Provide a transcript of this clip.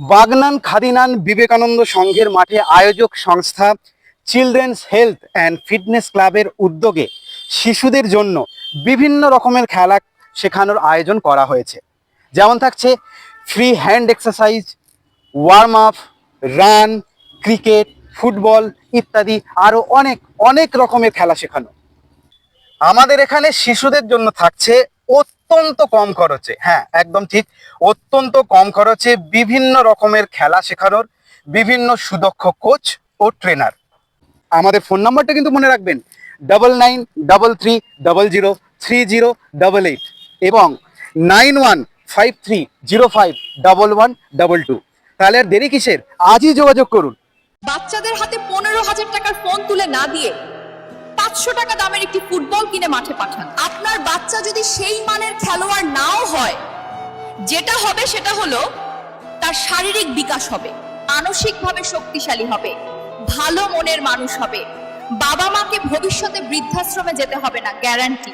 বাগনান খাদিনান বিবেকানন্দ সংঘের মাঠে আয়োজক সংস্থা চিলড্রেন্স হেলথ অ্যান্ড ফিটনেস ক্লাবের উদ্যোগে শিশুদের জন্য বিভিন্ন রকমের খেলা শেখানোর আয়োজন করা হয়েছে। যেমন থাকছে free hand exercise, warm up, run, cricket, football ইত্যাদি আরও অনেক অনেক রকমের খেলা শেখানো। আমাদের এখানে শিশুদের জন্য থাকছে অত্যন্ত কম খরচে, হ্যাঁ একদম ঠিক, অত্যন্ত কম খরচে বিভিন্ন রকমের খেলা শেখানোর বিভিন্ন সুদক্ষ কোচ ও ট্রেনার। আমাদের ফোন নাম্বারটা কিন্তু মনে রাখবেন, 9933003088 এবং 9153051122। তাহলে আর দেরি কিসের, আজই যোগাযোগ করুন। বাচ্চাদের হাতে 15,000 টাকার ফোন তুলে না দিয়ে 500 টাকা দামের একটি ফুটবল কিনে মাঠে পাঠান। আপনার বাচ্চা যদি সেই মানের খেলোয়াড় নাও হয়, যেটা হবে সেটা হলো তার শারীরিক বিকাশ হবে, মানসিকভাবে শক্তিশালী হবে, ভালো মনের মানুষ হবে, বাবা মাকে ভবিষ্যতে বৃদ্ধাশ্রমে যেতে হবে না, গ্যারান্টি।